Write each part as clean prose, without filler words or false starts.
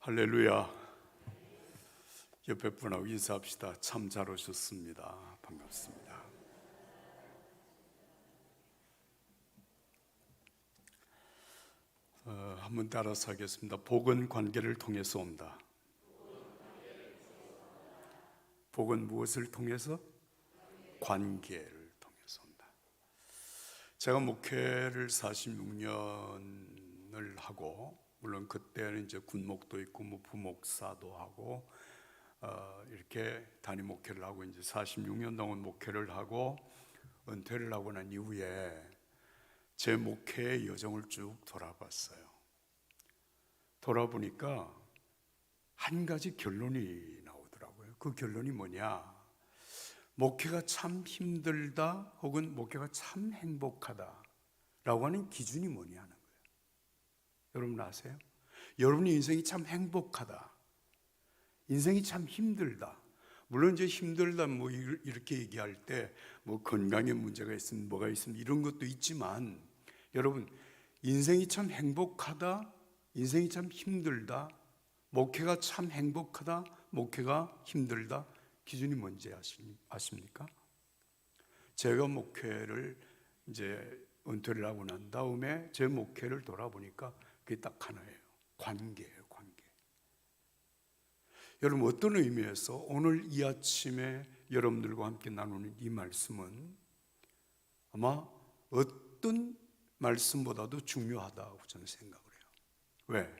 할렐루야. 옆에 분하고 인사합시다. 참 잘 오셨습니다. 반갑습니다. 한번 따라서 하겠습니다. 복은 관계를 통해서 온다. 복은 무엇을 통해서? 관계를 통해서 온다. 제가 목회를 46년을 하고, 물론 그때는 이제 군목도 있고 뭐 부목사도 하고 이렇게 단임 목회를 하고 이제 46년 동안 목회를 하고 은퇴를 하고 난 이후에 제 목회의 여정을 쭉 돌아봤어요. 돌아보니까 한 가지 결론이 나오더라고요. 그 결론이 뭐냐? 목회가 참 힘들다 혹은 목회가 참 행복하다 라고 하는 기준이 뭐냐 하는 거예요. 여러분 아세요? 여러분의 인생이 참 행복하다, 인생이 참 힘들다. 물론 이제 힘들다 뭐 이렇게 얘기할 때 뭐 건강에 문제가 있으면 뭐가 있으면 이런 것도 있지만, 여러분 인생이 참 행복하다, 인생이 참 힘들다, 목회가 참 행복하다, 목회가 힘들다, 기준이 뭔지 아십니까? 제가 목회를 이제 은퇴를 하고 난 다음에 제 목회를 돌아보니까 그게 딱 하나예요. 관계예요, 관계. 여러분 어떤 의미에서 오늘 이 아침에 여러분들과 함께 나누는 이 말씀은 아마 어떤 말씀보다도 중요하다고 저는 생각을 해요. 왜?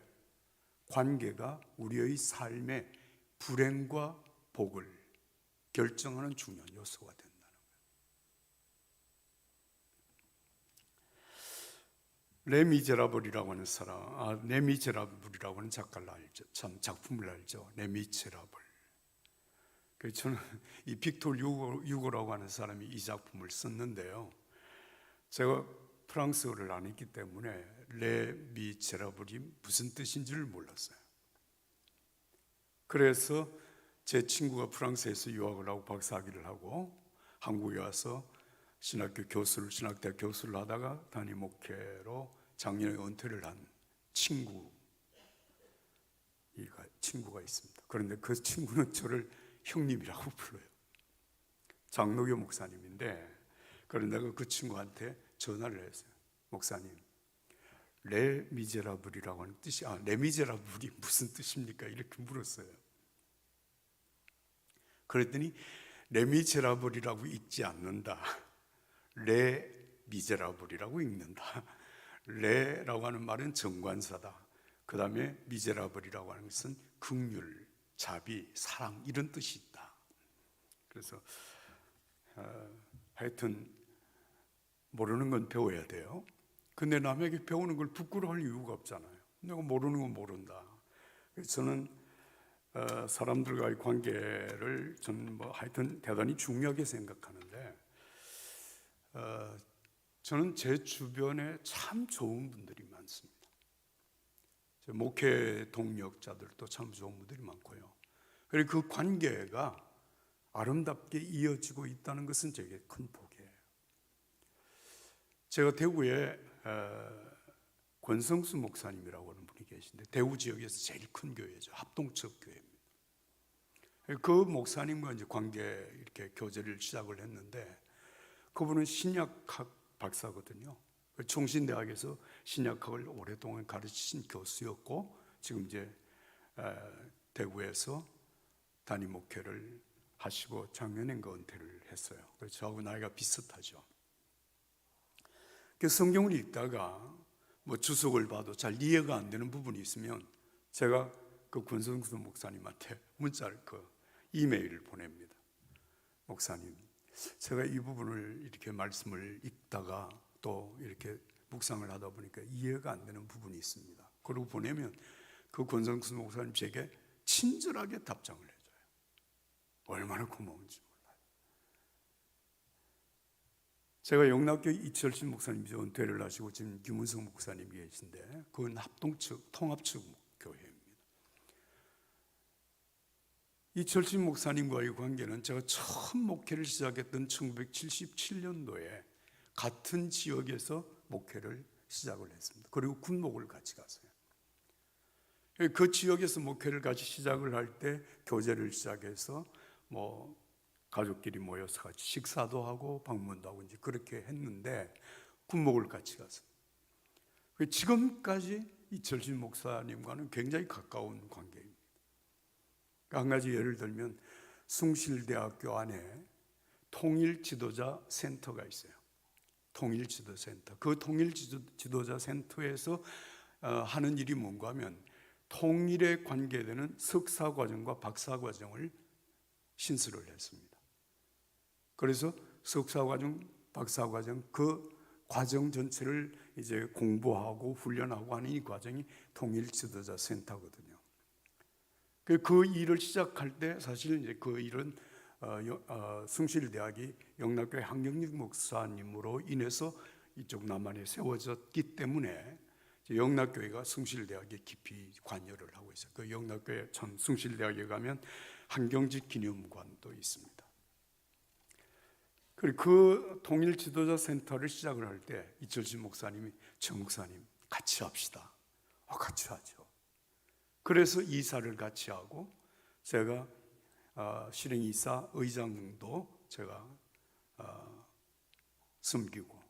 관계가 우리의 삶의 불행과 복을 결정하는 중요한 요소가 된다는 거예요. 레미제라블이라고 하는 사람, 레미제라블이라고 하는 작가를 알죠. 참 작품을 알죠. 레미제라블. 저는 이 빅토르 유고라고 하는 사람이 이 작품을 썼는데요. 제가 프랑스어를 안 했기 때문에 레미제라블이 무슨 뜻인지를 몰랐어요. 그래서 제 친구가 프랑스에서 유학을 하고 박사학위를 하고 한국에 와서 신학대학 교수를 하다가 단임 목회로 작년에 은퇴를 한 친구가 있습니다. 그런데 그 친구는 저를 형님이라고 불러요. 장로교 목사님인데, 그런데 그 친구한테 전화를 했어요. 목사님, 레미제라블이라고 하는 뜻이, 레미제라블이 무슨 뜻입니까? 이렇게 물었어요. 그랬더니 레미제라블이라고 읽지 않는다, 레미제라블이라고 읽는다. 레라고 하는 말은 정관사다. 그 다음에 미제라블이라고 하는 것은 긍휼, 자비, 사랑 이런 뜻이 있다. 그래서 하여튼 모르는 건 배워야 돼요. 근데 남에게 배우는 걸 부끄러워할 이유가 없잖아요. 내가 모르는 건 모른다. 그래서 저는 사람들과의 관계를 저는 뭐 하여튼 대단히 중요하게 생각하는데, 저는 제 주변에 참 좋은 분들이 많습니다. 목회 동력자들도 참 좋은 분들이 많고요. 그리고 그 관계가 아름답게 이어지고 있다는 것은 제게 큰 복이에요. 제가 대구에 권성수 목사님이라고 하는 분이 계신데, 대구 지역에서 제일 큰 교회죠. 합동측 교회입니다. 그 목사님과 이제 관계 이렇게 교제를 시작을 했는데, 그분은 신약학 박사거든요. 총신대학에서 신약학을 오랫동안 가르치신 교수였고, 지금 이제 대구에서 단임 목회를 하시고 작년에 은퇴를 했어요. 그래서 저하고 나이가 비슷하죠. 그 성경을 읽다가 뭐 주석을 봐도 잘 이해가 안 되는 부분이 있으면 제가 그 권성수 목사님한테 문자를 이메일을 보냅니다. 목사님, 제가 이 부분을 이렇게 말씀을 읽다가 또 이렇게 묵상을 하다 보니까 이해가 안 되는 부분이 있습니다. 그리고 보내면 그 권성수 목사님 제게 친절하게 답장을 해줘요. 얼마나 고마운지 몰라요. 제가 영락교 이철신 목사님이 은퇴를 하시고 지금 김은성 목사님이 계신데, 그건 합동측, 통합측 교회입니다. 이철신 목사님과의 관계는 제가 처음 목회를 시작했던 1977년도에 같은 지역에서 목회를 시작을 했습니다. 그리고 군목을 같이 갔어요. 그 지역에서 목회를 같이 시작을 할 때 교제를 시작해서 뭐 가족끼리 모여서 같이 식사도 하고 방문도 하고 이제 그렇게 했는데 군목을 같이 가서 지금까지 이철신 목사님과는 굉장히 가까운 관계입니다. 한 가지 예를 들면 숭실대학교 안에 통일지도자 센터가 있어요. 통일지도센터. 그 통일지도자 센터에서 하는 일이 뭔가 하면 통일에 관계되는 석사과정과 박사과정을 신설을 했습니다. 그래서 석사과정, 박사과정 그 과정 전체를 이제 공부하고 훈련하고 하는 이 과정이 통일지도자 센터거든요. 그 일을 시작할 때 사실 이제 그 일은 숭실대학이 영락교회 한경직 목사님으로 인해서 이쪽 남한에 세워졌기 때문에 영락교회가 숭실대학에 깊이 관여를 하고 있어요. 그 영락교회 숭실대학에 가면 한경직 기념관도 있습니다. 그리고 그 통일지도자센터를 시작을 할 때 이철신 목사님이 정 목사님 같이 합시다. 같이 하죠. 그래서 이사를 같이 하고 제가 실행이사 의장도 제가 섬기고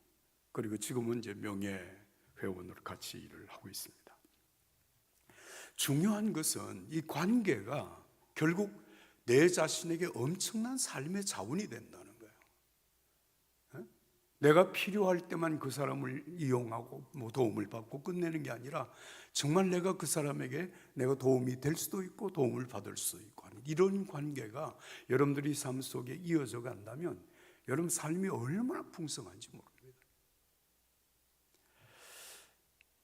그리고 지금은 이제 명예회원으로 같이 일을 하고 있습니다. 중요한 것은 이 관계가 결국 내 자신에게 엄청난 삶의 자원이 된다는 거예요. 내가 필요할 때만 그 사람을 이용하고 뭐 도움을 받고 끝내는 게 아니라 정말 내가 그 사람에게 내가 도움이 될 수도 있고 도움을 받을 수 있고 하는 이런 관계가 여러분들이 삶 속에 이어져 간다면 여러분 삶이 얼마나 풍성한지 모릅니다.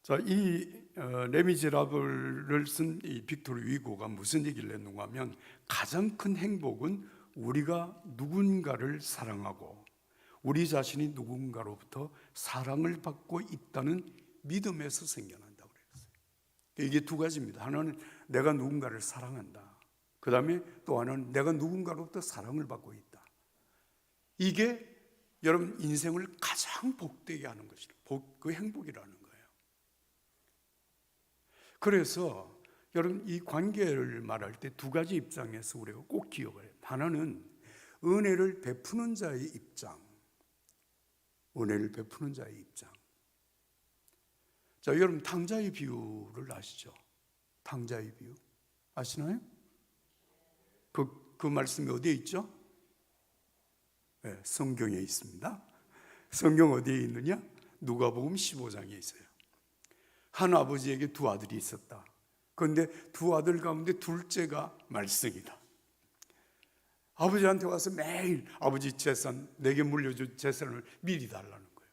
자, 이 레미제라블을 쓴 이 빅토르 위고가 무슨 얘기를 했는가 하면 가장 큰 행복은 우리가 누군가를 사랑하고 우리 자신이 누군가로부터 사랑을 받고 있다는 믿음에서 생겨난다고 그랬어요. 이게 두 가지입니다. 하나는 내가 누군가를 사랑한다. 그 다음에 또 하나는 내가 누군가로부터 사랑을 받고 있다. 이게 여러분 인생을 가장 복되게 하는 것이다. 그 행복이라는 거예요. 그래서 여러분 이 관계를 말할 때 두 가지 입장에서 우리가 꼭 기억을 해요. 하나는 은혜를 베푸는 자의 입장, 은혜를 베푸는 자의 입장. 자, 여러분 탕자의 비유를 아시죠? 탕자의 비유 아시나요? 그 말씀이 어디에 있죠? 네, 성경에 있습니다. 성경 어디에 있느냐? 누가복음 15장에 있어요. 한 아버지에게 두 아들이 있었다. 그런데 두 아들 가운데 둘째가 말썽이다. 아버지한테 와서 매일 아버지 재산, 내게 물려준 재산을 미리 달라는 거예요.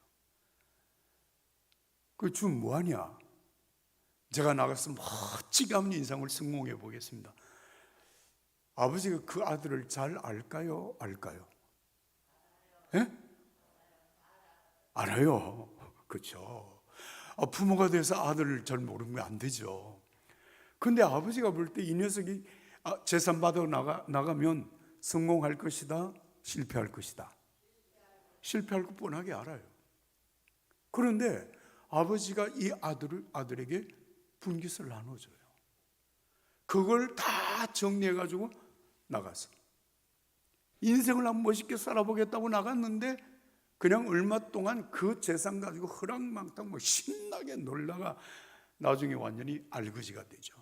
그 주 뭐하냐? 제가 나가서 멋지게 한번 인상을 성공해 보겠습니다. 아버지가 그 아들을 잘 알까요? 알까요? 예? 알아요. 그렇죠. 부모가 돼서 아들을 잘 모르면 안 되죠. 근데 아버지가 볼 때 이 녀석이 재산 받아 나가면 성공할 것이다, 실패할 것이다. 실패할 것 뻔하게 알아요. 그런데 아버지가 이 아들에게 분깃을 나눠줘요. 그걸 다 정리해가지고 나가서 인생을 한번 멋있게 살아보겠다고 나갔는데 그냥 얼마 동안 그 재산 가지고 허랑망탕 신나게 놀다가 나중에 완전히 알거지가 되죠.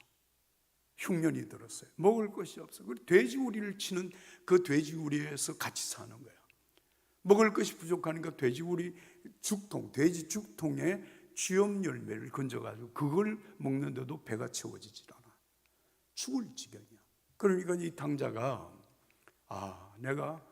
흉년이 들었어요. 먹을 것이 없어. 그리고 돼지우리를 치는 그 돼지우리에서 같이 사는 거예요. 먹을 것이 부족하니까 돼지우리 죽통, 돼지 죽통에 쥐엄 열매를 건져가지고 그걸 먹는데도 배가 채워지질 않아. 죽을 지경이야. 그러니까 이 탕자가 내가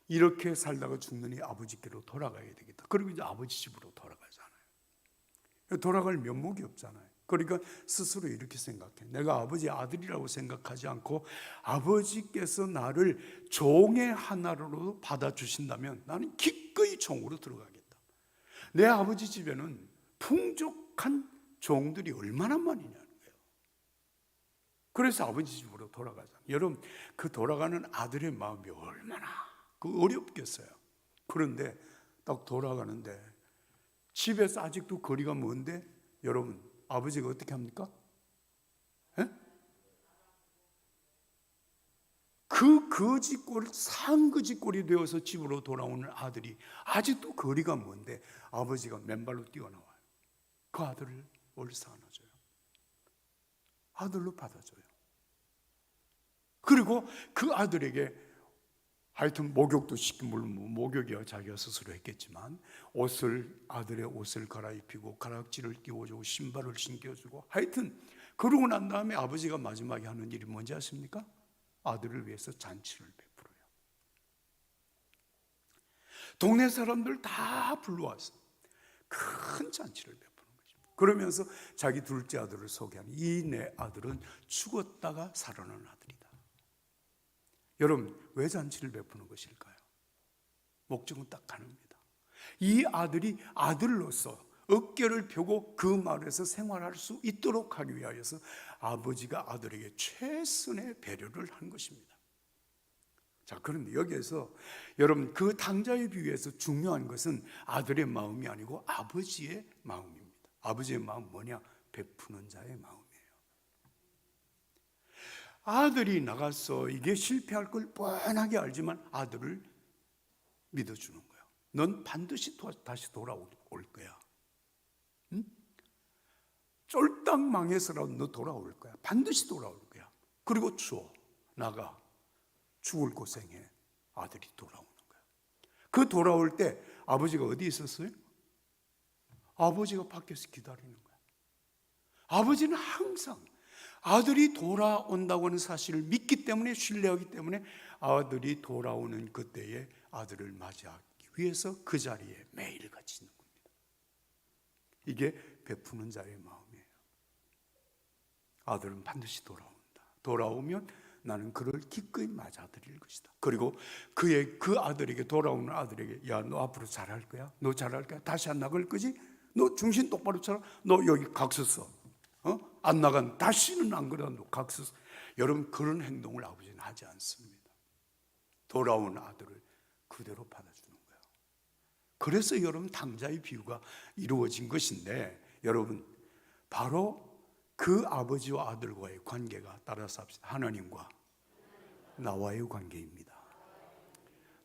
이렇게 살다가 죽느니 아버지께로 돌아가야 되겠다. 그리고 이제 아버지 집으로 돌아가잖아요. 돌아갈 면목이 없잖아요. 그러니까 스스로 이렇게 생각해. 내가 아버지의 아들이라고 생각하지 않고 아버지께서 나를 종의 하나로 받아주신다면 나는 기꺼이 종으로 들어가겠다. 내 아버지 집에는 풍족한 종들이 얼마나 많이냐는 거예요. 그래서 아버지 집으로 돌아가잖아요. 여러분 그 돌아가는 아들의 마음이 얼마나 어렵겠어요. 그런데 딱 돌아가는데 집에서 아직도 거리가 먼데 여러분 아버지가 어떻게 합니까? 예? 그 거지꼴, 상거지꼴이 되어서 집으로 돌아오는 아들이 아직도 거리가 먼데 아버지가 맨발로 뛰어나와요. 그 아들을 월세 안아줘요. 아들로 받아줘요. 그리고 그 아들에게 하여튼 목욕도 시키고, 물론 목욕이야 자기가 스스로 했겠지만 아들의 옷을 갈아입히고 가락지를 끼워주고 신발을 신겨주고, 하여튼 그러고 난 다음에 아버지가 마지막에 하는 일이 뭔지 아십니까? 아들을 위해서 잔치를 베풀어요. 동네 사람들 다 불러와서 큰 잔치를 베푸는 거죠. 그러면서 자기 둘째 아들을 소개하는, 이 내 아들은 죽었다가 살아난 아들이다. 여러분, 왜 잔치를 베푸는 것일까요? 목적은 딱 하나입니다. 이 아들이 아들로서 어깨를 펴고 그 마을에서 생활할 수 있도록 하기 위하여서 아버지가 아들에게 최선의 배려를 한 것입니다. 자, 그런데 여기에서 여러분, 그 당자의 비유에서 중요한 것은 아들의 마음이 아니고 아버지의 마음입니다. 아버지의 마음 뭐냐? 베푸는 자의 마음이에요. 아들이 나가서 이게 실패할 걸 뻔하게 알지만 아들을 믿어주는 거예요. 넌 반드시 다시 돌아올 거야. 응? 쫄딱 망해서라도 너 돌아올 거야. 반드시 돌아올 거야. 그리고 나가. 죽을 고생해. 아들이 돌아오는 거야. 그 돌아올 때 아버지가 어디 있었어요? 아버지가 밖에서 기다리는 거야. 아버지는 항상 아들이 돌아온다고 하는 사실을 믿기 때문에, 신뢰하기 때문에 아들이 돌아오는 그때에 아들을 맞이하기 위해서 그 자리에 매일같이 있는 겁니다. 이게 베푸는 자의 마음이에요. 아들은 반드시 돌아온다. 돌아오면 나는 그를 기꺼이 맞아들일 것이다. 그리고 그 아들에게, 돌아오는 아들에게, 야, 너 앞으로 잘할 거야? 너 잘할 거야? 다시 안 나갈 거지? 너 중심 똑바로 차려. 너 여기 각서 써. 안 나간, 다시는 안 그래. 너 각서 써. 여러분, 그런 행동을 아버지는 하지 않습니다. 돌아온 아들을 그대로 받아주는 거예요. 그래서 여러분, 당자의 비유가 이루어진 것인데, 여러분, 바로 그 아버지와 아들과의 관계가, 따라서 합시다, 하나님과 나와의 관계입니다.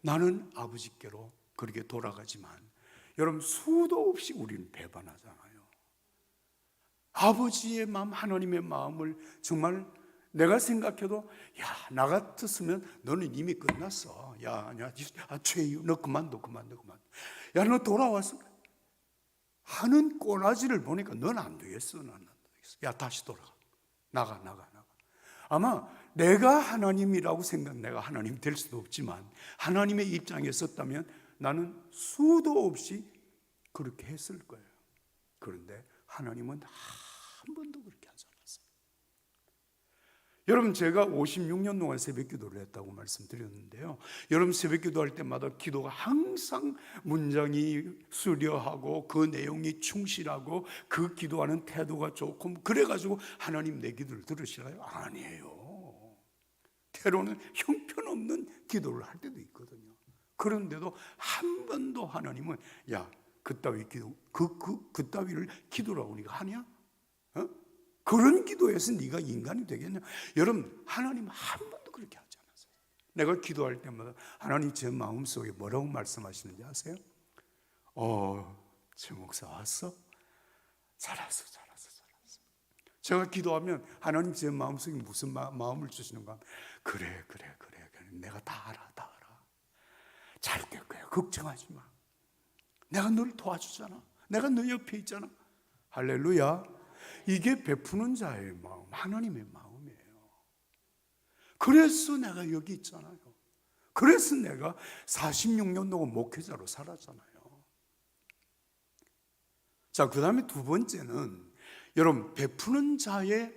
나는 아버지께로 그렇게 돌아가지만 여러분, 수도 없이 우리는 배반하잖아요. 아버지의 마음, 하나님의 마음을 정말 내가 생각해도, 야, 나 같았으면 너는 이미 끝났어. 야, 최유, 너 그만. 야, 너 돌아와서 하는 꼬라지를 보니까 넌 안 되겠어. 넌 안 되겠어. 야, 다시 돌아가. 나가. 아마 내가 하나님이라고 내가 하나님 될 수도 없지만 하나님의 입장에 섰다면 나는 수도 없이 그렇게 했을 거예요. 그런데 하나님은 한 번도 그렇게 하지 않았어요. 여러분, 제가 56년 동안 새벽 기도를 했다고 말씀드렸는데요, 여러분, 새벽 기도할 때마다 기도가 항상 문장이 수려하고 그 내용이 충실하고 그 기도하는 태도가 좋고, 그래가지고 하나님 내 기도를 들으시나요? 아니에요. 때로는 형편없는 기도를 할 때도 있거든요. 그런데도 한 번도 하나님은, 야, 그따위 기도, 그따위를 기도라고 네가 하냐? 그런 기도에서 네가 인간이 되겠냐? 여러분, 하나님 한 번도 그렇게 하지 않았어요. 내가 기도할 때마다 하나님 제 마음속에 뭐라고 말씀하시는지 아세요? 최 목사 왔어? 잘했어. 제가 기도하면 하나님 제 마음속에 무슨 마음을 주시는가? 그래. 내가 다 알아. 잘 될 거야. 걱정하지 마. 내가 너를 도와주잖아. 내가 너 옆에 있잖아. 할렐루야. 이게 베푸는 자의 마음, 하나님의 마음이에요. 그래서 내가 여기 있잖아요. 그래서 내가 46년 동안 목회자로 살았잖아요. 자, 그 다음에 두 번째는 여러분, 베푸는 자의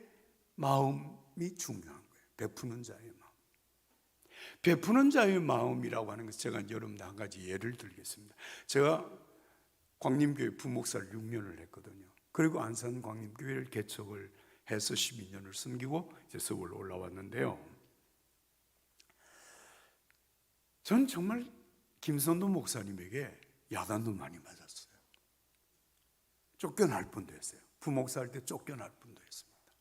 마음이 중요한 거예요. 베푸는 자의 마음. 베푸는 자의 마음이라고 하는 것은 제가 여러분들 한 가지 예를 들겠습니다. 제가 광림교회 부목사를 6년을 했거든요. 그리고 안산 광림교회를 개척을 해서 12년을 섬기고 이제 서울로 올라왔는데요, 전 정말 김선도 목사님에게 야단도 많이 맞았어요. 쫓겨날 뻔도 했어요. 부목사 할 때 쫓겨날 뻔도 했습니다.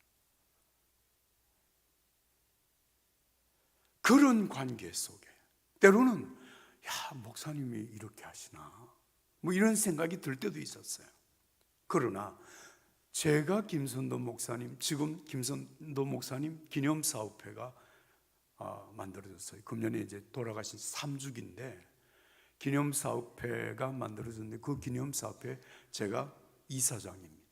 그런 관계 속에 때로는 야, 목사님이 이렇게 하시나 뭐 이런 생각이 들 때도 있었어요. 그러나 제가 김선도 목사님, 지금 김선도 목사님 기념사업회가 만들어졌어요. 금년에 이제 돌아가신 3주기인데 기념사업회가 만들어졌는데 그 기념사업회 제가 이사장입니다.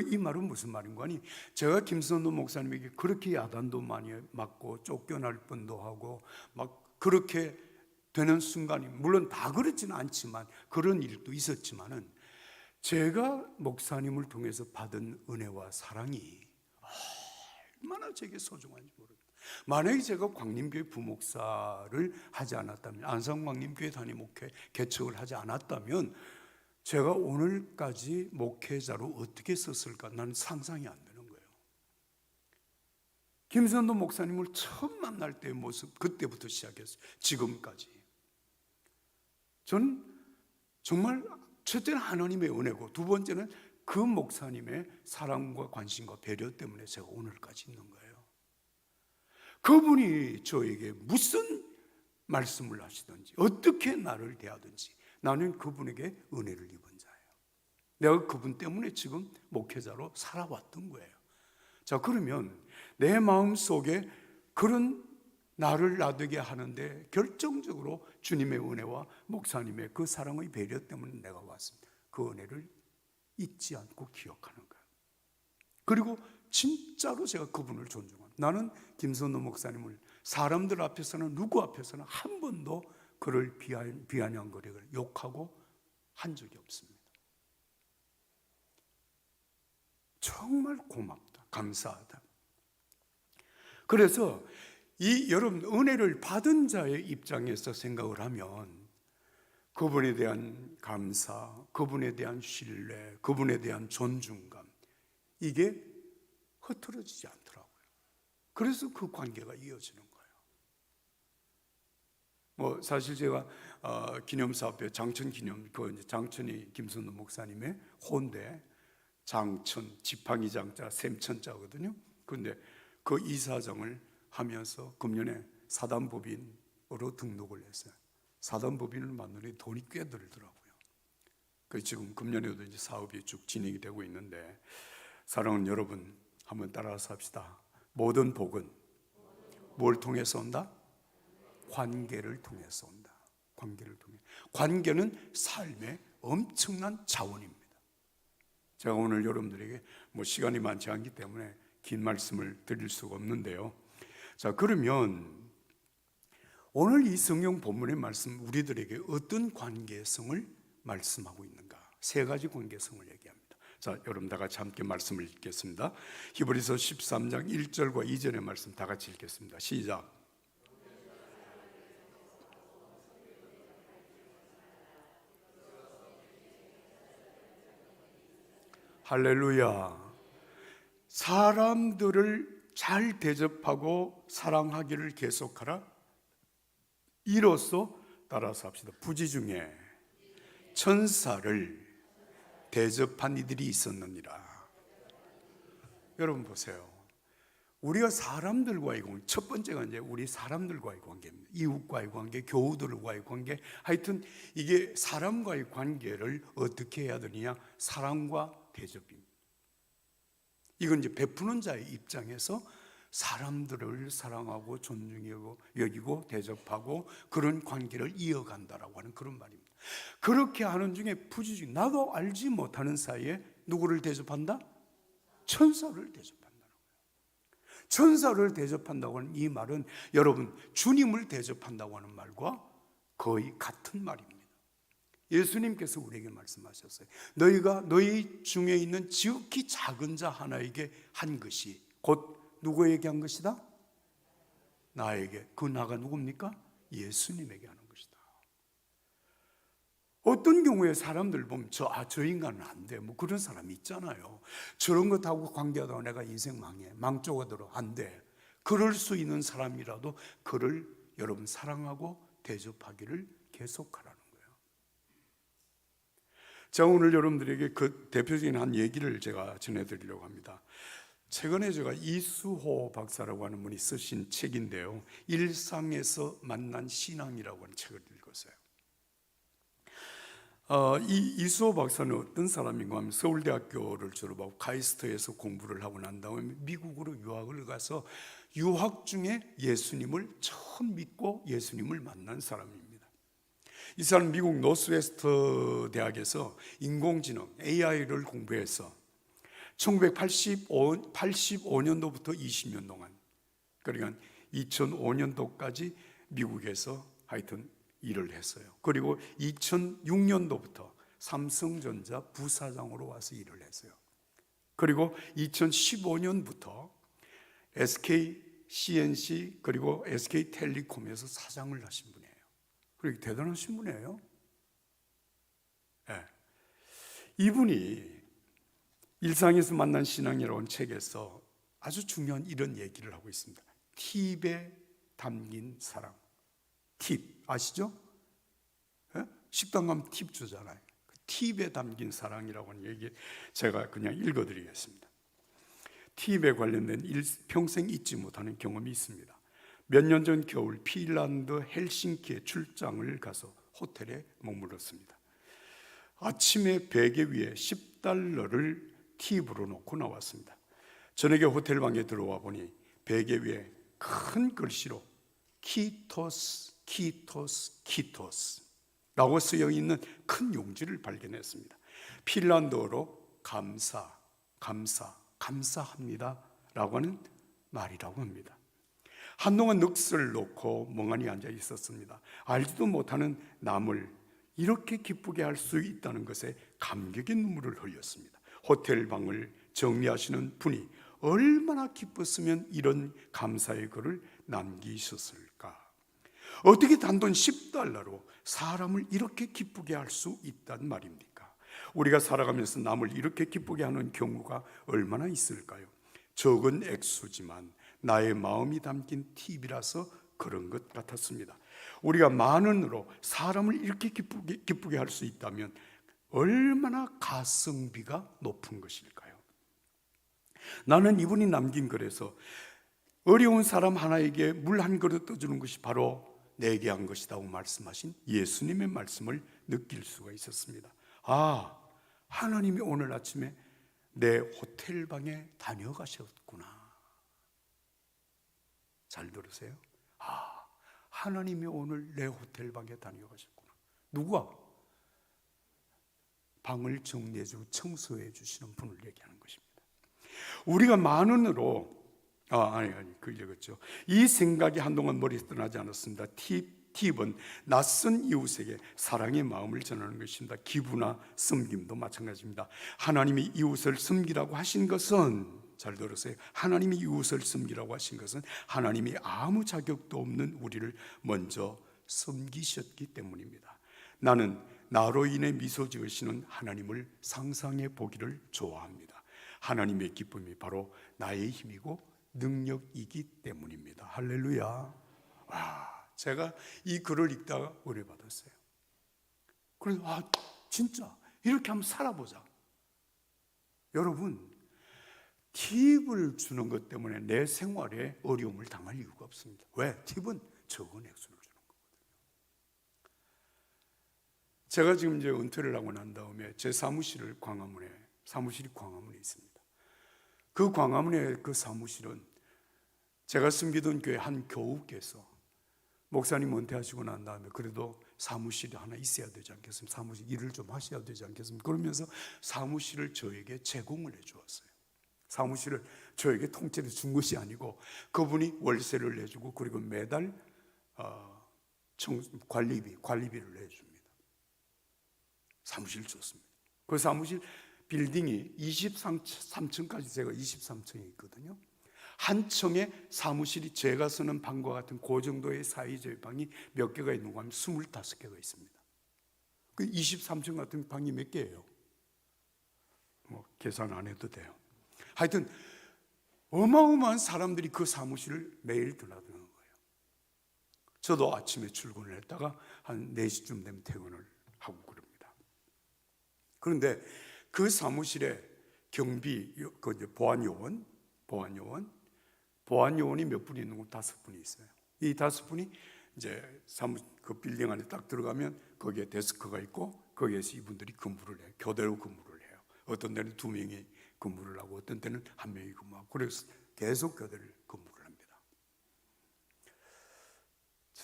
이 말은 무슨 말인가 하니 제가 김선도 목사님에게 그렇게 야단도 많이 맞고 쫓겨날 뻔도 하고 막 그렇게 되는 순간이 물론 다 그렇지는 않지만 그런 일도 있었지만은 제가 목사님을 통해서 받은 은혜와 사랑이 얼마나 제게 소중한지 모릅니다. 만약에 제가 광림교회 부목사를 하지 않았다면, 안성광림교회 단임 목회 개척을 하지 않았다면 제가 오늘까지 목회자로 어떻게 썼을까 나는 상상이 안 되는 거예요. 김선도 목사님을 처음 만날 때의 모습, 그때부터 시작했어요. 지금까지 저는 정말 첫째는 하나님의 은혜고 두 번째는 그 목사님의 사랑과 관심과 배려 때문에 제가 오늘까지 있는 거예요. 그분이 저에게 무슨 말씀을 하시든지 어떻게 나를 대하든지 나는 그분에게 은혜를 입은 자예요. 내가 그분 때문에 지금 목회자로 살아왔던 거예요. 자, 그러면 내 마음속에 그런 나를 놔두게 하는데 결정적으로 주님의 은혜와 목사님의 그 사랑의 배려 때문에 내가 왔습니다. 그 은혜를 잊지 않고 기억하는 거예요. 그리고 진짜로 제가 그분을 존중합니다. 나는 김선호 목사님을 사람들 앞에서는 누구 앞에서는 한 번도 그를 비아냥거리고 욕하고 한 적이 없습니다. 정말 고맙다, 감사하다. 그래서 이 여러분 은혜를 받은 자의 입장에서 생각을 하면 그분에 대한 감사, 그분에 대한 신뢰, 그분에 대한 존중감 이게 흐트러지지 않더라고요. 그래서 그 관계가 이어지는 거예요. 뭐 사실 제가 기념사업회 장천 기념 장천이 김선도 목사님의 혼대 장천 지팡이 장자 샘천자거든요. 그런데 그 이사장을 하면서 금년에 사단법인으로 등록을 했어요. 사단법인을 만드는 돈이 꽤 들더라고요. 그래서 지금 금년에도 이제 사업이 쭉 진행이 되고 있는데 사랑하는 여러분 한번 따라서 합시다. 모든 복은 뭘 통해서 온다? 관계를 통해서 온다. 관계를 통해. 관계는 삶의 엄청난 자원입니다. 제가 오늘 여러분들에게 뭐 시간이 많지 않기 때문에 긴 말씀을 드릴 수가 없는데요. 자, 그러면 오늘 이 성경 본문의 말씀 우리들에게 어떤 관계성을 말씀하고 있는가? 세 가지 관계성을 얘기합니다. 자, 여러분 다 같이 함께 말씀을 읽겠습니다. 히브리서 13장 1절과 2절의 말씀 다 같이 읽겠습니다. 시작. 할렐루야. 사람들을 잘 대접하고 사랑하기를 계속하라. 이로써 따라서 합시다. 부지 중에 천사를 대접한 이들이 있었느니라. 여러분 보세요. 우리가 사람들과의 관계, 첫 번째가 이제 우리 사람들과의 관계입니다. 이웃과의 관계, 교우들과의 관계, 하여튼 이게 사람과의 관계를 어떻게 해야 되느냐? 사랑과 대접입니다. 이건 이제 베푸는 자의 입장에서 사람들을 사랑하고 존중하고 여기고 대접하고 그런 관계를 이어간다라고 하는 그런 말입니다. 그렇게 하는 중에 부지중 나도 알지 못하는 사이에 누구를 대접한다? 천사를 대접한다는 거예요. 천사를 대접한다고 하는 이 말은 여러분 주님을 대접한다고 하는 말과 거의 같은 말입니다. 예수님께서 우리에게 말씀하셨어요. 너희가 너희 중에 있는 지극히 작은 자 하나에게 한 것이 곧 누구에게 한 것이다? 나에게. 그 나가 누굽니까? 예수님에게 하는 것이다. 어떤 경우에 사람들 보면 저 인간은 안 돼. 뭐 그런 사람이 있잖아요. 저런 것하고 관계하다가 내가 인생 망쳐가도록 안 돼. 그럴 수 있는 사람이라도 그를 여러분 사랑하고 대접하기를 계속하라는 거예요. 자, 오늘 여러분들에게 그 대표적인 한 얘기를 제가 전해드리려고 합니다. 최근에 제가 이수호 박사라고 하는 분이 쓰신 책인데요, 일상에서 만난 신앙이라고 하는 책을 읽었어요. 이 이수호 박사는 어떤 사람인가 하면 서울대학교를 졸업하고 카이스트에서 공부를 하고 난 다음에 미국으로 유학을 가서 유학 중에 예수님을 처음 믿고 예수님을 만난 사람입니다. 이 사람 미국 노스웨스트 대학에서 인공지능 AI를 공부해서 1985년도부터 20년 동안, 그러니까 2005년도까지 미국에서 하여튼 일을 했어요. 그리고 2006년도부터 삼성전자 부사장으로 와서 일을 했어요. 그리고 2015년부터 SK CNC 그리고 SK텔레콤에서 사장을 하신 분이에요. 그렇게 대단하신 분이에요. 네. 이분이 일상에서 만난 신앙이라는 책에서 아주 중요한 이런 얘기를 하고 있습니다. 팁에 담긴 사랑. 팁 아시죠? 네? 식당 가면 팁 주잖아요. 그 팁에 담긴 사랑이라고 하는 얘기 제가 그냥 읽어드리겠습니다. 팁에 관련된 평생 잊지 못하는 경험이 있습니다. 몇 년 전 겨울 핀란드 헬싱키에 출장을 가서 호텔에 머물렀습니다. 아침에 베개 위에 $10를 팁으로 놓고 나왔습니다. 저녁에 호텔 방에 들어와 보니 베개 위에 큰 글씨로 키토스 키토스 키토스 라고 쓰여 있는 큰 용지를 발견했습니다. 핀란드어로 감사합니다 라고 하는 말이라고 합니다. 한동안 넋을 놓고 멍하니 앉아 있었습니다. 알지도 못하는 남을 이렇게 기쁘게 할 수 있다는 것에 감격의 눈물을 흘렸습니다. 호텔 방을 정리하시는 분이 얼마나 기뻤으면 이런 감사의 글을 남기셨을까? 어떻게 단돈 $10로 사람을 이렇게 기쁘게 할 수 있단 말입니까? 우리가 살아가면서 남을 이렇게 기쁘게 하는 경우가 얼마나 있을까요? 적은 액수지만 나의 마음이 담긴 팁이라서 그런 것 같았습니다. 우리가 만 원으로 사람을 이렇게 기쁘게 할 수 있다면 얼마나 가성비가 높은 것일까요? 나는 이분이 남긴 글에서 어려운 사람 하나에게 물 한 그릇 떠주는 것이 바로 내게 한 것이라고 말씀하신 예수님의 말씀을 느낄 수가 있었습니다. 아, 하나님이 오늘 아침에 내 호텔 방에 다녀가셨구나. 잘 들으세요? 아, 하나님이 오늘 내 호텔 방에 다녀가셨구나. 누가? 방을 정리해주고 청소해 주시는 분을 얘기하는 것입니다. 우리가 만 원으로 그 읽었죠. 이 생각이 한동안 머리에서 떠나지 않았습니다. 팁은 낯선 이웃에게 사랑의 마음을 전하는 것입니다. 기부나 섬김도 마찬가지입니다. 하나님이 이웃을 섬기라고 하신 것은, 잘 들으세요, 하나님이 이웃을 섬기라고 하신 것은 하나님이 아무 자격도 없는 우리를 먼저 섬기셨기 때문입니다. 나는 나로 인해 미소 지으시는 하나님을 상상해 보기를 좋아합니다. 하나님의 기쁨이 바로 나의 힘이고 능력이기 때문입니다. 할렐루야. 와, 제가 이 글을 읽다가 은혜 받았어요. 그래서 진짜 이렇게 한번 살아보자. 여러분, 팁을 주는 것 때문에 내 생활에 어려움을 당할 이유가 없습니다. 왜? 팁은 적은 액수를 주는 거거든요. 제가 지금 이제 은퇴를 하고 난 다음에 제 사무실이 광화문에 있습니다. 그 광화문의 그 사무실은 제가 섬기던 교회 한 교우께서 목사님 은퇴하시고 난 다음에 그래도 사무실이 하나 있어야 되지 않겠습니까? 사무실 일을 좀 하셔야 되지 않겠습니까? 그러면서 사무실을 저에게 제공을 해 주었어요. 사무실을 저에게 통째로 준 것이 아니고 그분이 월세를 내주고 그리고 매달 관리비를 내줍니다. 사무실을 줬습니다. 그 사무실 빌딩이 23층까지 제가 23층에 있거든요. 한 층에 사무실이 제가 쓰는 방과 같은 그 정도의 사이즈의 방이 몇 개가 있는가 하면 25개가 있습니다. 그 23층 같은 방이 몇 개예요? 계산 안 해도 돼요. 하여튼 어마어마한 사람들이 그 사무실을 매일 드나드는 거예요. 저도 아침에 출근을 했다가 한 4시쯤 되면 퇴근을 하고 그럽니다. 그런데 그 사무실에 경비, 보안 요원, 보안 요원이 몇 분이 있는 건 5분이 있어요. 이 5분이 이제 그 빌딩 안에 딱 들어가면 거기에 데스크가 있고 거기에서 이분들이 근무를 해요. 교대로 근무를 해요. 어떤 때는 2명이 근무를 하고 어떤 때는 1명이 근무하고, 그래서 계속 교대를 근무를 합니다.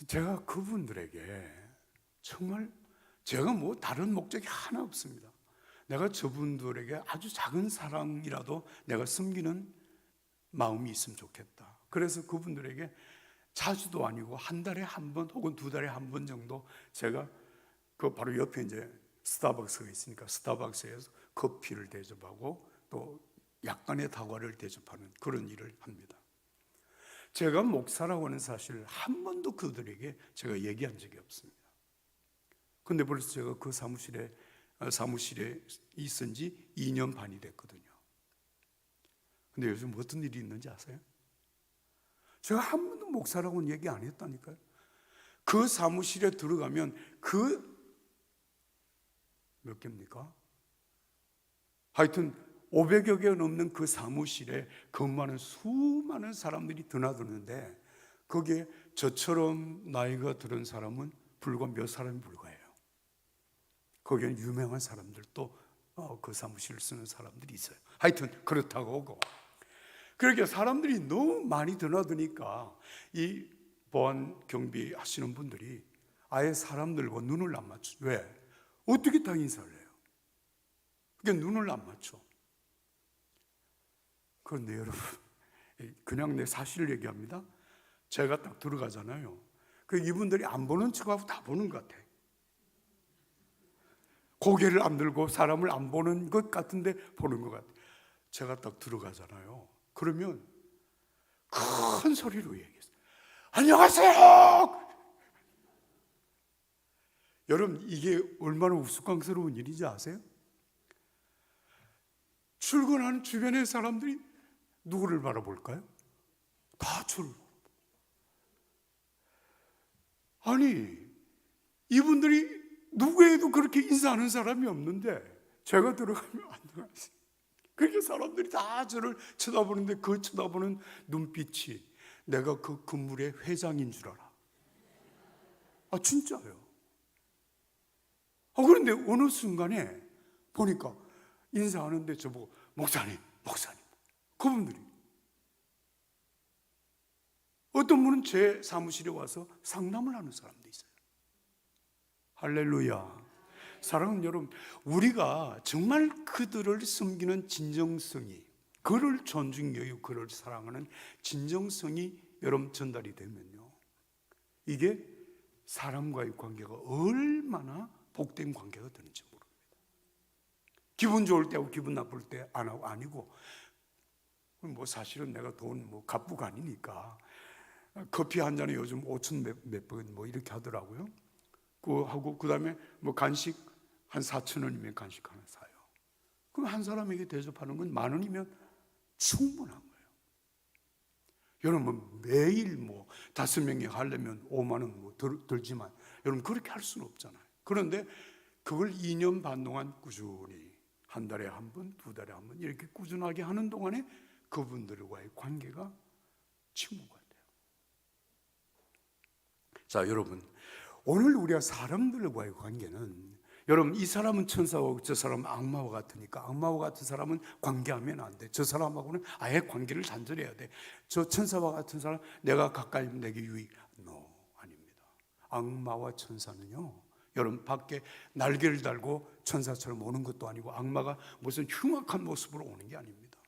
제가 그분들에게 정말, 제가 뭐 다른 목적이 하나 없습니다. 내가 저분들에게 아주 작은 사랑이라도 내가 섬기는 마음이 있으면 좋겠다. 그래서 그분들에게 자주도 아니고 한 달에 한 번 혹은 2달에 한 번 정도 제가 그 바로 옆에 이제 스타벅스가 있으니까 스타벅스에서 커피를 대접하고 또 약간의 다과를 대접하는 그런 일을 합니다. 제가 목사라고 하는 사실을 한 번도 그들에게 제가 얘기한 적이 없습니다. 근데 벌써 제가 그 사무실에 있은 지 2년 반이 됐거든요. 근데 요즘 어떤 일이 있는지 아세요? 제가 한 번도 목사라고는 얘기 안 했다니까요. 그 사무실에 들어가면 몇 개입니까? 하여튼 500여 개 넘는 그 사무실에 근무하는 수많은 사람들이 드나드는데 거기에 저처럼 나이가 들은 사람은 불과 몇 사람이 불과해요. 거기에는 유명한 사람들도 그 사무실을 쓰는 사람들이 있어요. 하여튼 그렇다고 하고, 그렇게 사람들이 너무 많이 드나드니까 이 보안 경비 하시는 분들이 아예 사람들과 눈을 안 맞춰. 왜? 어떻게 다 인사를 해요? 그러니까 눈을 안 맞춰. 그런데 여러분, 그냥 내 사실을 얘기합니다. 제가 딱 들어가잖아요. 그 이분들이 안 보는 척하고 다 보는 것 같아. 고개를 안 들고 사람을 안 보는 것 같은데 보는 것 같아. 제가 딱 들어가잖아요. 그러면 큰 소리로 얘기했어요. 안녕하세요! 여러분, 이게 얼마나 우스꽝스러운 일인지 아세요? 출근하는 주변의 사람들이 누구를 바라볼까요? 다 저를. 아니, 이분들이 누구에도 그렇게 인사하는 사람이 없는데 제가 들어가면 안녕하세요. 그렇게 사람들이 다 저를 쳐다보는데 그 쳐다보는 눈빛이 내가 그 건물의 회장인 줄 알아. 진짜요. 그런데 어느 순간에 보니까 인사하는데 저보고 목사님 그분들이 어떤 분은 제 사무실에 와서 상담을 하는 사람도 있어요. 할렐루야. 사랑하는 여러분, 우리가 정말 그들을 섬기는 진정성이, 그를 존중하고 그를 사랑하는 진정성이 여러분 전달이 되면요, 이게 사람과의 관계가 얼마나 복된 관계가 되는지 모릅니다. 기분 좋을 때하고 기분 나쁠 때 아니고, 뭐 사실은 내가 돈 갑부가 아니니까 커피 한 잔에 요즘 5천 몇 번 뭐 이렇게 하더라고요. 그 다음에 간식 한 4천 원이면 간식 하나 사요. 그럼 한 사람에게 대접하는 건 10,000원이면 충분한 거예요. 여러분, 매일 5명이 하려면 5만 원 들지만 여러분 그렇게 할 수는 없잖아요. 그런데 그걸 2년 반 동안 꾸준히 한 달에 한 번, 2달에 한 번 이렇게 꾸준하게 하는 동안에 그분들과의 관계가 친구가 돼요. 자, 여러분, 오늘 우리가 사람들과의 관계는, 여러분, 이 사람은 천사고 저 사람은 악마와 같으니까 악마와 같은 사람은 관계하면 안 돼. 저 사람하고는 아예 관계를 단절해야 돼. 저 천사와 같은 사람 내가 가까이 하면 내게 유익. 아닙니다. 악마와 천사는요, 여러분, 밖에 날개를 달고 천사처럼 오는 것도 아니고 악마가 무슨 흉악한 모습으로 오는 게 아닙니다.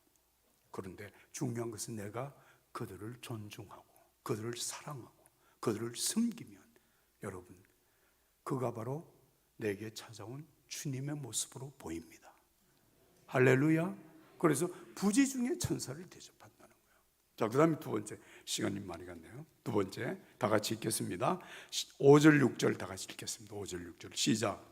그런데 중요한 것은 내가 그들을 존중하고 그들을 사랑하고 그들을 섬기면 여러분, 그가 바로 내게 찾아온 주님의 모습으로 보입니다. 할렐루야. 그래서 부지 중에 천사를 대접한다는 거예요. 자, 그 다음에 두 번째, 시간이 많이 갔네요. 두 번째, 다 같이 읽겠습니다. 5절 6절 다 같이 읽겠습니다. 5절 6절 시작.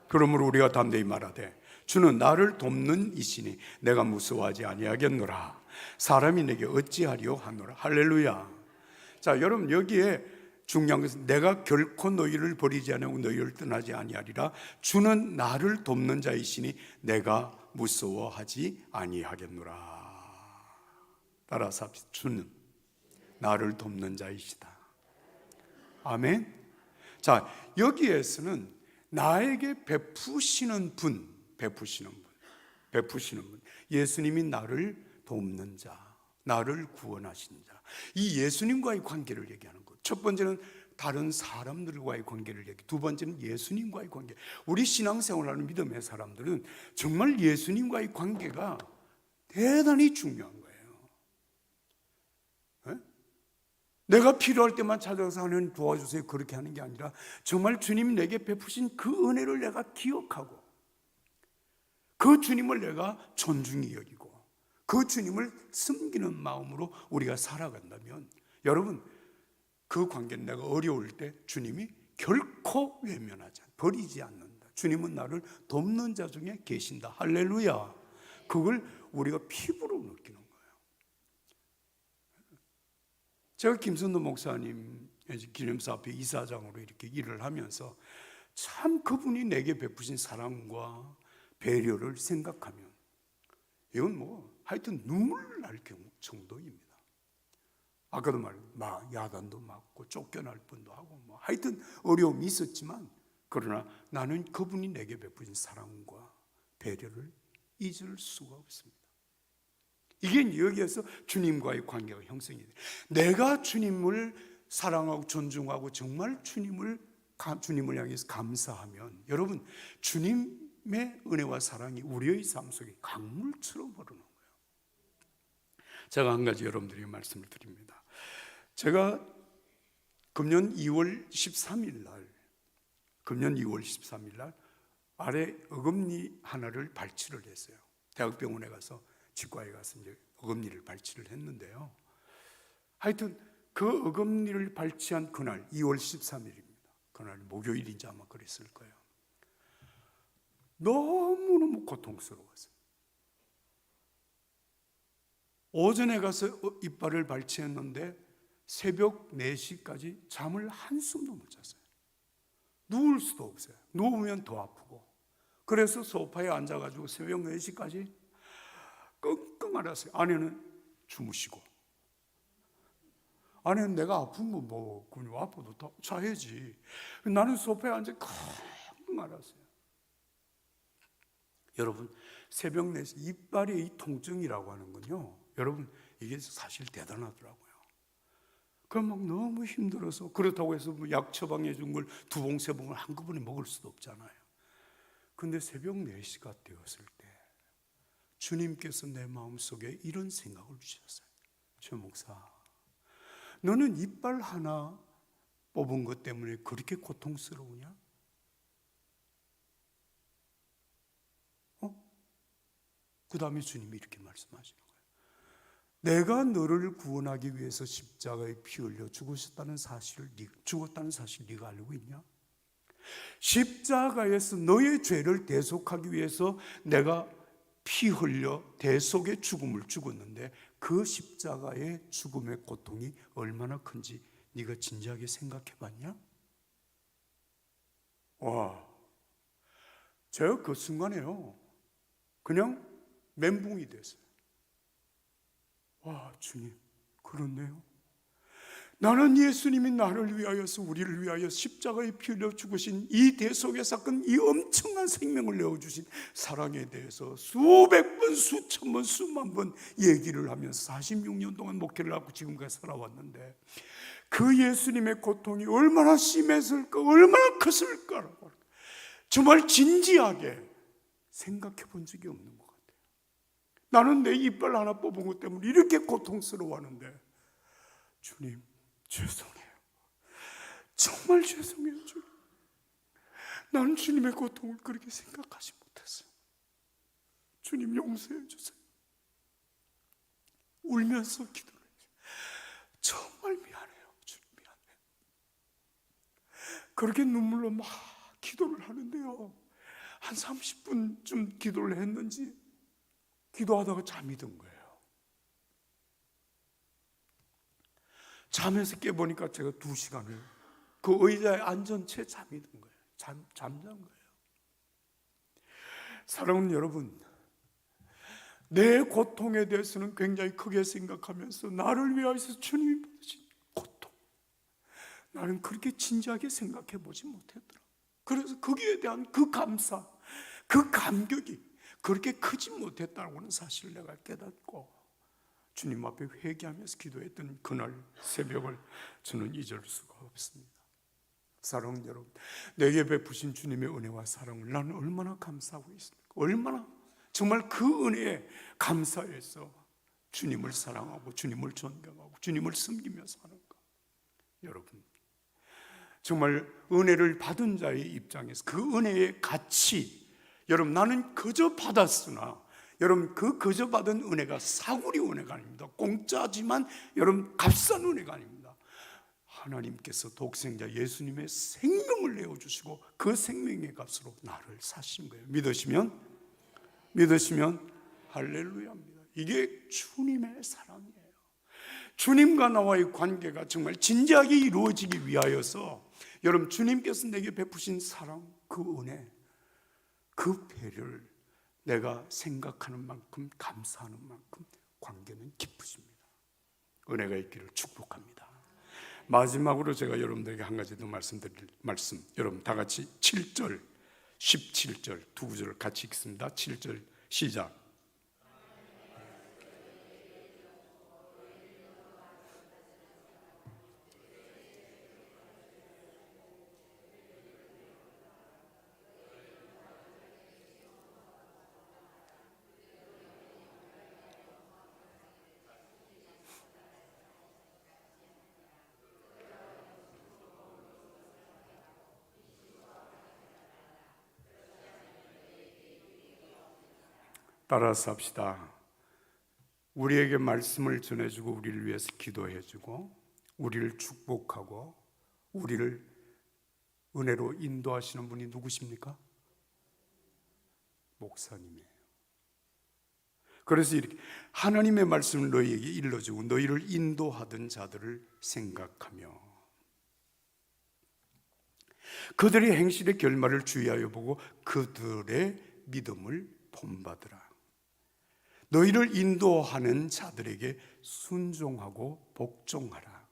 그러므로 우리가 담대히 말하되 주는 나를 돕는 이시니 내가 무서워하지 아니하겠노라. 사람이 내게 어찌하리요 하노라. 할렐루야. 자, 여러분 여기에 중요한 것은 내가 결코 너희를 버리지 아니하고 너희를 떠나지 아니하리라. 주는 나를 돕는 자이시니 내가 무서워하지 아니하겠노라. 따라서 합시다. 주는 나를 돕는 자이시다. 아멘. 자, 여기에서는 나에게 베푸시는 분, 예수님이 나를 돕는 자, 나를 구원하신 자, 이 예수님과의 관계를 얘기하는 것. 첫 번째는 다른 사람들과의 관계를 얘기, 두 번째는 예수님과의 관계. 우리 신앙생활하는 믿음의 사람들은 정말 예수님과의 관계가 대단히 중요한 거예요. 내가 필요할 때만 찾아가서 하나님 도와주세요 그렇게 하는 게 아니라 정말 주님이 내게 베푸신 그 은혜를 내가 기억하고 그 주님을 내가 존중히 여기고 그 주님을 섬기는 마음으로 우리가 살아간다면 여러분 그 관계는 내가 어려울 때 주님이 결코 외면하지 않는다. 버리지 않는다. 주님은 나를 돕는 자 중에 계신다. 할렐루야. 그걸 우리가 피부로 느끼는 거예요. 제가 김선도 목사님 기념사 앞에 이사장으로 이렇게 일을 하면서 참 그분이 내게 베푸신 사랑과 배려를 생각하면 이건 뭐 하여튼 눈물 날 정도입니다. 아까도 야단도 맞고 쫓겨날 뻔도 하고 뭐 하여튼 어려움이 있었지만 그러나 나는 그분이 내게 베푸신 사랑과 배려를 잊을 수가 없습니다. 이게 여기에서 주님과의 관계가 형성이 돼요. 내가 주님을 사랑하고 존중하고 정말 주님을 향해서 감사하면 여러분 주님의 은혜와 사랑이 우리의 삶 속에 강물처럼 흐르는 거예요. 제가 한 가지 여러분들에게 말씀을 드립니다. 제가 금년 2월 13일 날 아래 어금니 하나를 발치를 했어요. 대학병원에 가서 치과에 가서 이제 어금니를 발치를 했는데요. 하여튼 그 어금니를 발치한 그날 2월 13일입니다. 그날 목요일인지 아마 그랬을 거예요. 너무너무 고통스러웠어요. 오전에 가서 이빨을 발치했는데 새벽 4시까지 잠을 한숨도 못 잤어요. 누울 수도 없어요. 누우면 더 아프고. 그래서 소파에 앉아가지고 새벽 4시까지 끙끙 앓았어요. 아내는 주무시고. 아내는 내가 아픈 거 뭐 그냥 아파도 더 자야지. 나는 소파에 앉아 끙끙 앓았어요. 여러분 새벽 4시 이빨의 이 통증이라고 하는 건요. 여러분 이게 사실 대단하더라고요. 그럼 막 너무 힘들어서 그렇다고 해서 뭐 약 처방해 준 걸 2봉 3봉을 한꺼번에 먹을 수도 없잖아요. 근데 새벽 4시가 되었을 때 주님께서 내 마음속에 이런 생각을 주셨어요. 최 목사, 너는 이빨 하나 뽑은 것 때문에 그렇게 고통스러우냐? 그 다음에 주님이 이렇게 말씀하시는 거예요. 내가 너를 구원하기 위해서 십자가에 피 흘려 죽었다는 사실 네가 알고 있냐? 십자가에서 너의 죄를 대속하기 위해서 내가 피 흘려 대속의 죽음을 죽었는데 그 십자가의 죽음의 고통이 얼마나 큰지 네가 진지하게 생각해 봤냐? 와, 제가 그 순간에요 그냥 멘붕이 됐어요. 와, 주님, 그렇네요. 나는 예수님이 나를 위하여서 우리를 위하여 십자가에 피 흘려 죽으신 이 대속의 사건, 이 엄청난 생명을 내어주신 사랑에 대해서 수백 번, 수천 번, 수만 번 얘기를 하면서 46년 동안 목회를 하고 지금까지 살아왔는데 그 예수님의 고통이 얼마나 심했을까, 얼마나 컸을까라고 정말 진지하게 생각해 본 적이 없는 것 같아요. 나는 내 이빨 하나 뽑은 것 때문에 이렇게 고통스러워하는데 주님 죄송해요. 정말 죄송해요. 주님. 나는 주님의 고통을 그렇게 생각하지 못했어요. 주님 용서해 주세요. 울면서 기도를 해주세요. 정말 미안해요. 주님 미안해요. 그렇게 눈물로 막 기도를 하는데요, 한 30분쯤 기도를 했는지 기도하다가 잠이 든 거예요. 잠에서 깨보니까 제가 2시간을 그 의자에 앉은 채 잠이 든 거예요. 잠잔 거예요. 사랑하는 여러분, 내 고통에 대해서는 굉장히 크게 생각하면서 나를 위하여서 주님이 받으신 고통, 나는 그렇게 진지하게 생각해 보지 못했더라. 그래서 거기에 대한 그 감사, 그 감격이 그렇게 크지 못했다는 사실을 내가 깨닫고 주님 앞에 회개하면서 기도했던 그날 새벽을 저는 잊을 수가 없습니다. 사랑하는 여러분, 내게 베푸신 주님의 은혜와 사랑을 나는 얼마나 감사하고 있습니까? 얼마나 정말 그 은혜에 감사해서 주님을 사랑하고 주님을 존경하고 주님을 섬기며 사는가. 여러분, 정말 은혜를 받은 자의 입장에서 그 은혜의 가치, 여러분 나는 그저 받았으나 여러분 그 그저 받은 은혜가 사구리 은혜가 아닙니다. 공짜지만 여러분 값싼 은혜가 아닙니다. 하나님께서 독생자 예수님의 생명을 내어주시고 그 생명의 값으로 나를 사신 거예요. 믿으시면 할렐루야입니다. 이게 주님의 사랑이에요. 주님과 나와의 관계가 정말 진지하게 이루어지기 위하여서 여러분 주님께서 내게 베푸신 사랑, 그 은혜, 그 배려를 내가 생각하는 만큼 감사하는 만큼 관계는 깊어집니다. 은혜가 있기를 축복합니다. 마지막으로 제가 여러분들에게 한 가지 더 말씀드릴 말씀, 여러분 다 같이 7절 17절 두 구절을 같이 읽습니다. 7절 시작. 따라서 합시다. 우리에게 말씀을 전해주고 우리를 위해서 기도해주고 우리를 축복하고 우리를 은혜로 인도하시는 분이 누구십니까? 목사님이에요. 그래서 이렇게 하나님의 말씀을 너희에게 일러주고 너희를 인도하던 자들을 생각하며 그들의 행실의 결말을 주의하여 보고 그들의 믿음을 본받으라. 너희를 인도하는 자들에게 순종하고 복종하라.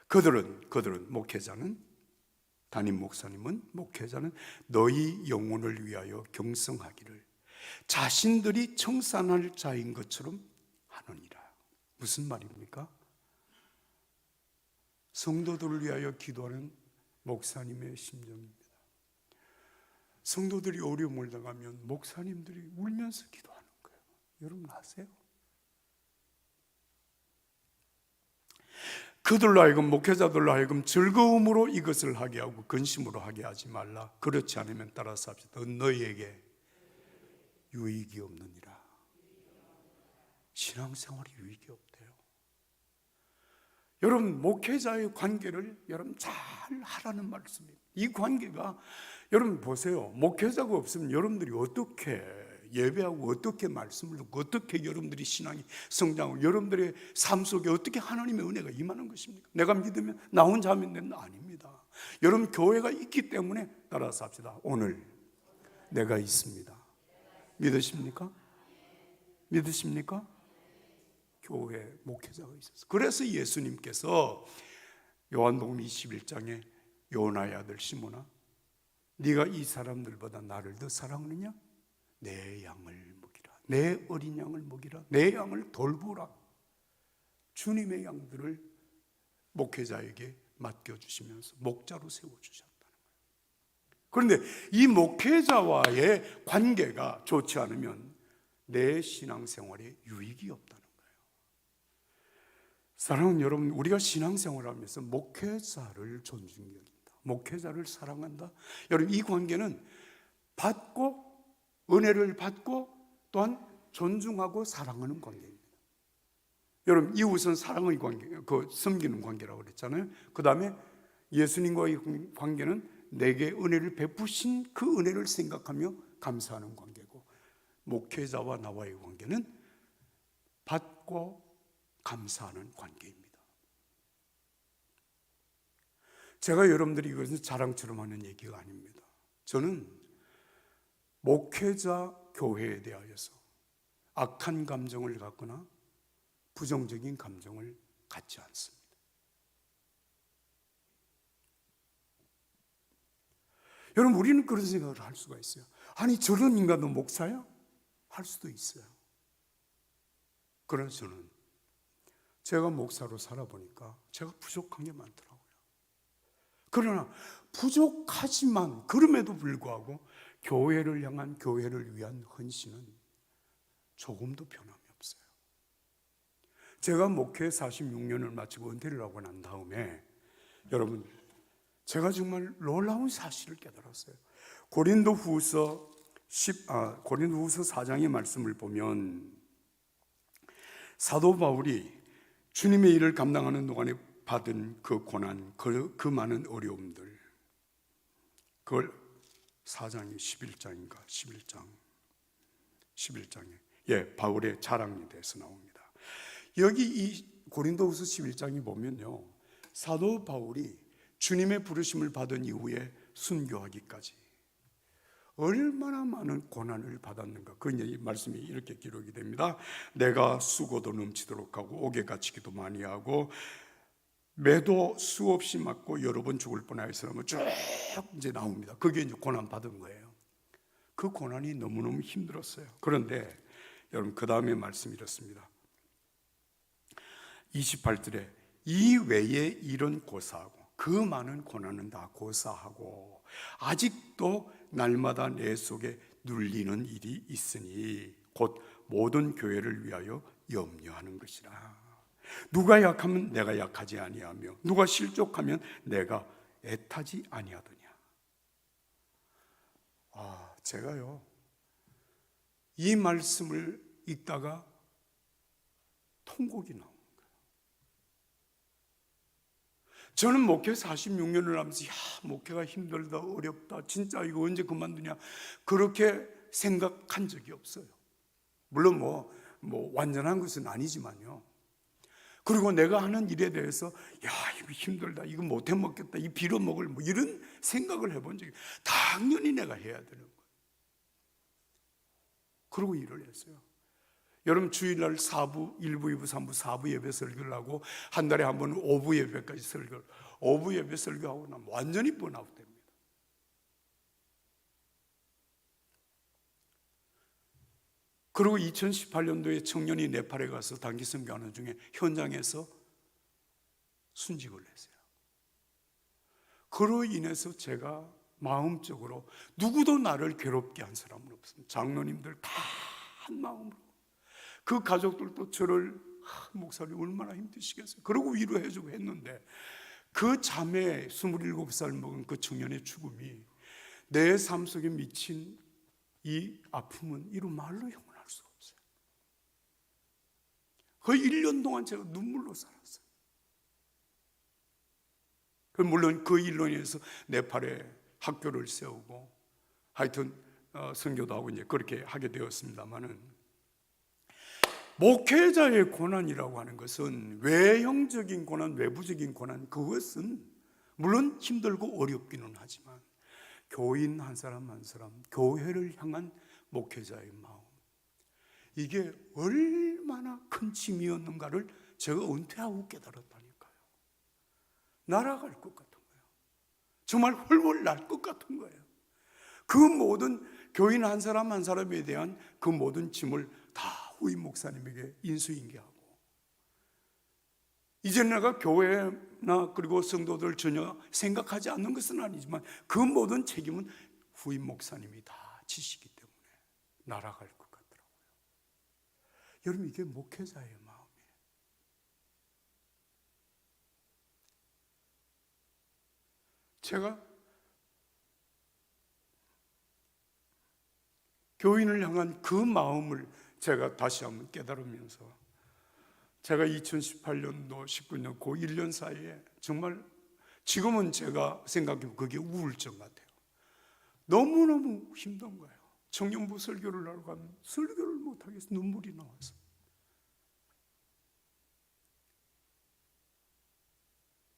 그들은 목회자는, 담임 목사님은, 목회자는 너희 영혼을 위하여 경성하기를 자신들이 청산할 자인 것처럼 하느니라. 무슨 말입니까? 성도들을 위하여 기도하는 목사님의 심정입니다. 성도들이 어려움을 당하면 목사님들이 울면서 기도하는 거예요. 여러분 아세요? 그들로 하여금, 목회자들로 하여금 즐거움으로 이것을 하게 하고 근심으로 하게 하지 말라. 그렇지 않으면 따라서 합시다. 너희에게 유익이 없느니라. 신앙생활이 유익이 없대요. 여러분 목회자의 관계를 여러분 잘 하라는 말씀이에요. 이 관계가 여러분 보세요. 목회자가 없으면 여러분들이 어떻게 예배하고 어떻게 말씀을 듣고 어떻게 여러분들이 신앙이 성장하고 여러분들의 삶 속에 어떻게 하나님의 은혜가 임하는 것입니까? 내가 믿으면 나 혼자 하면 된다? 아닙니다. 여러분 교회가 있기 때문에 따라서 합시다. 오늘 내가 있습니다. 믿으십니까? 믿으십니까? 교회 목회자가 있었어요. 그래서 예수님께서 요한복음 21장에 요나의 아들 시몬아, 네가 이 사람들보다 나를 더 사랑하느냐? 내 양을 먹이라. 내 어린 양을 먹이라. 내 양을 돌보라. 주님의 양들을 목회자에게 맡겨주시면서 목자로 세워주셨다는 거예요. 그런데 이 목회자와의 관계가 좋지 않으면 내 신앙생활에 유익이 없다는 거예요. 사랑하는 여러분, 우리가 신앙생활하면서 목회자를 존중해야 된다. 목회자를 사랑한다. 여러분 이 관계는 받고 은혜를 받고 또한 존중하고 사랑하는 관계입니다. 여러분 이웃은 사랑의 관계, 그 섬기는 관계라고 그랬잖아요. 그 다음에 예수님과의 관계는 내게 은혜를 베푸신 그 은혜를 생각하며 감사하는 관계고, 목회자와 나와의 관계는 받고 감사하는 관계입니다. 제가 여러분들이 이것은 자랑처럼 하는 얘기가 아닙니다. 저는 목회자 교회에 대하여서 악한 감정을 갖거나 부정적인 감정을 갖지 않습니다. 여러분, 우리는 그런 생각을 할 수가 있어요. 아니, 저런 인간도 목사야? 할 수도 있어요. 그러나 저는 제가 목사로 살아보니까 제가 부족한 게 많더라고요. 그러나 부족하지만 그럼에도 불구하고 교회를 향한, 교회를 위한 헌신은 조금도 변함이 없어요. 제가 목회 46년을 마치고 은퇴를 하고 난 다음에 여러분, 제가 정말 놀라운 사실을 깨달았어요. 고린도후서 4장의 말씀을 보면 사도 바울이 주님의 일을 감당하는 동안에 받은 그 고난, 그 많은 어려움들, 그걸 4장이 11장인가 11장에 바울의 자랑에 대해서 나옵니다. 여기 이 고린도후서 11장에 보면요, 사도 바울이 주님의 부르심을 받은 이후에 순교하기까지 얼마나 많은 고난을 받았는가, 그 말씀이 이렇게 기록이 됩니다. 내가 수고도 넘치도록 하고 옥에 갇히기도 많이 하고 매도 수없이 맞고 여러 번 죽을 뻔하였으며 쭉 이제 나옵니다. 그게 이제 고난 받은 거예요. 그 고난이 너무너무 힘들었어요. 그런데 여러분, 그 다음에 말씀이 이렇습니다. 28절에 이 외에 이런 고사하고, 그 많은 고난은 다 고사하고 아직도 날마다 내 속에 눌리는 일이 있으니 곧 모든 교회를 위하여 염려하는 것이라. 누가 약하면 내가 약하지 아니하며 누가 실족하면 내가 애타지 아니하더냐. 제가요, 이 말씀을 읽다가 통곡이 나온 거예요. 저는 목회 46년을 하면서 목회가 힘들다, 어렵다, 진짜 이거 언제 그만두냐, 그렇게 생각한 적이 없어요. 물론 뭐 완전한 것은 아니지만요. 그리고 내가 하는 일에 대해서 이거 힘들다, 이거 못해 먹겠다, 이 빌어먹을 이런 생각을 해본 적이, 당연히 내가 해야 되는 거예요. 그러고 일을 했어요. 여러분, 주일날 4부, 1부, 2부, 3부, 4부 예배 설교를 하고 한 달에 한 번은 5부 예배까지 설교를, 5부 예배 설교하고 나면 완전히 번아웃 됩니다. 그리고 2018년도에 청년이 네팔에 가서 단기 선교하는 중에 현장에서 순직을 했어요. 그로 인해서 제가 마음적으로 누구도 나를 괴롭게 한 사람은 없습니다. 장로님들 다 한 마음으로, 그 가족들도 저를 목사님 얼마나 힘드시겠어요. 그러고 위로해주고 했는데 그 자매 27살 먹은 그 청년의 죽음이 내 삶 속에 미친 이 아픔은 이루 말로 형언할 수가 없어요. 그 1년 동안 제가 눈물로 살았어요. 물론 그 일로 인해서 네팔에 학교를 세우고 하여튼 선교도 하고 이제 그렇게 하게 되었습니다만은, 목회자의 고난이라고 하는 것은 외형적인 고난, 외부적인 고난, 그것은 물론 힘들고 어렵기는 하지만 교인 한 사람 한 사람, 교회를 향한 목회자의 마음, 이게 얼마나 큰 짐이었는가를 제가 은퇴하고 깨달았다니까요. 날아갈 것 같은 거예요. 정말 헐헐 날 것 같은 거예요. 그 모든 교인 한 사람 한 사람에 대한 그 모든 짐을 다 후임 목사님에게 인수인계하고, 이제 내가 교회나 그리고 성도들 전혀 생각하지 않는 것은 아니지만 그 모든 책임은 후임 목사님이 다 지시기 때문에 날아갈 것 같더라고요. 여러분, 이게 목회자의 마음이에요. 제가 교인을 향한 그 마음을 제가 다시 한번 깨달으면서, 제가 2018년도 19년 그 1년 사이에 정말 지금은 제가 생각해보면 그게 우울증 같아요. 너무너무 힘든 거예요. 청년부 설교를 하러 가면 설교를 못하겠어요. 눈물이 나와서.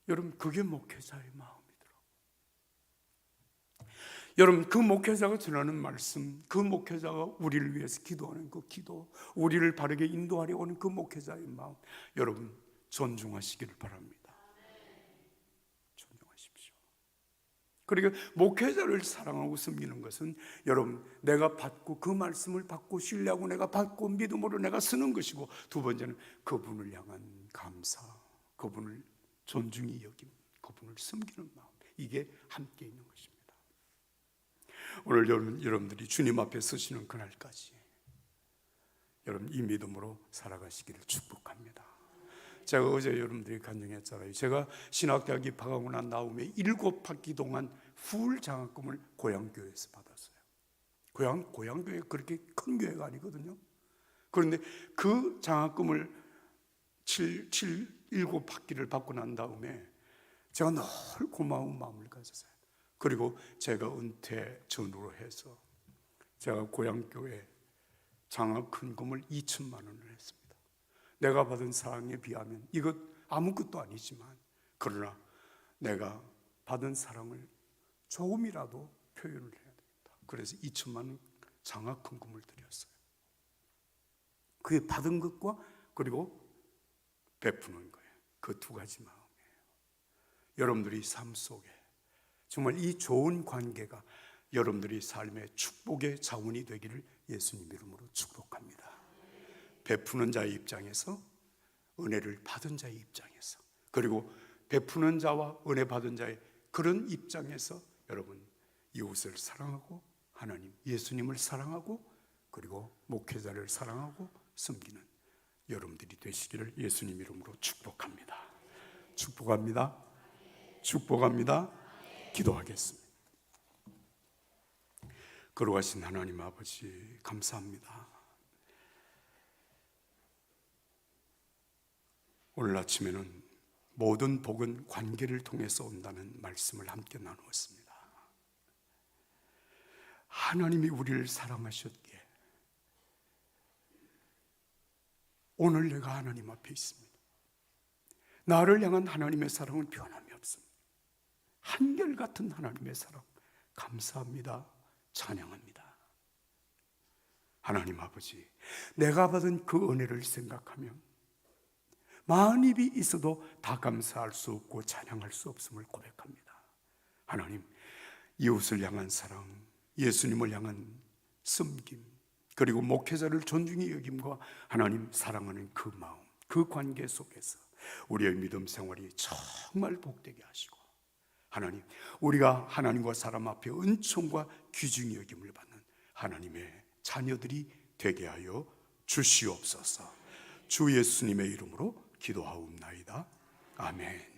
여러분, 그게 목회자의 마음이더라고요. 여러분, 그 목회자가 전하는 말씀, 그 목회자가 우리를 위해서 기도하는 그 기도, 우리를 바르게 인도하려고 하는 그 목회자의 마음, 여러분 존중하시기를 바랍니다. 존중하십시오. 그리고 목회자를 사랑하고 섬기는 것은 여러분, 내가 받고 그 말씀을 받고 신뢰하고 내가 받고 믿음으로 내가 쓰는 것이고, 두 번째는 그분을 향한 감사, 그분을 존중히 여김, 그분을 섬기는 마음, 이게 함께 있는 것입니다. 오늘 여러분들이 주님 앞에 서시는 그날까지 여러분 이 믿음으로 살아가시기를 축복합니다. 제가 어제 여러분들이 간증했잖아요. 제가 신학대학 입학하고 난 다음에 7학기 동안 풀 장학금을 고향교회에서 받았어요. 고향교회 그렇게 큰 교회가 아니거든요. 그런데 그 장학금을 7학기를 받고 난 다음에 제가 늘 고마운 마음을 가졌어요. 그리고 제가 은퇴 전후로 해서 제가 고향교회 장학금을 2천만 원을 했습니다. 내가 받은 사랑에 비하면 이것 아무것도 아니지만, 그러나 내가 받은 사랑을 조금이라도 표현을 해야 되겠다. 그래서 2천만 원 장학금을 드렸어요. 그게 받은 것과 그리고 베푸는 거예요. 그 두 가지 마음이에요. 여러분들이 삶 속에 정말 이 좋은 관계가 여러분들이 삶의 축복의 자원이 되기를 예수님 이름으로 축복합니다. 베푸는 자의 입장에서, 은혜를 받은 자의 입장에서, 그리고 베푸는 자와 은혜 받은 자의 그런 입장에서 여러분 이웃을 사랑하고 하나님 예수님을 사랑하고 그리고 목회자를 사랑하고 섬기는 여러분들이 되시기를 예수님 이름으로 축복합니다. 축복합니다. 축복합니다. 기도하겠습니다. 거룩하신 하나님 아버지, 감사합니다. 오늘 아침에는 모든 복은 관계를 통해서 온다는 말씀을 함께 나누었습니다. 하나님이 우리를 사랑하셨기에 오늘 내가 하나님 앞에 있습니다. 나를 향한 하나님의 사랑은 변함이 없습니다. 한결같은 하나님의 사랑, 감사합니다. 찬양합니다. 하나님 아버지, 내가 받은 그 은혜를 생각하면 만입이 있어도 다 감사할 수 없고 찬양할 수 없음을 고백합니다. 하나님, 이웃을 향한 사랑, 예수님을 향한 섬김, 그리고 목회자를 존중히 여김과 하나님 사랑하는 그 마음, 그 관계 속에서 우리의 믿음 생활이 정말 복되게 하시고, 하나님, 우리가 하나님과 사람 앞에 은총과 귀중히 여김을 받는 하나님의 자녀들이 되게 하여 주시옵소서. 주 예수님의 이름으로 기도하옵나이다. 아멘.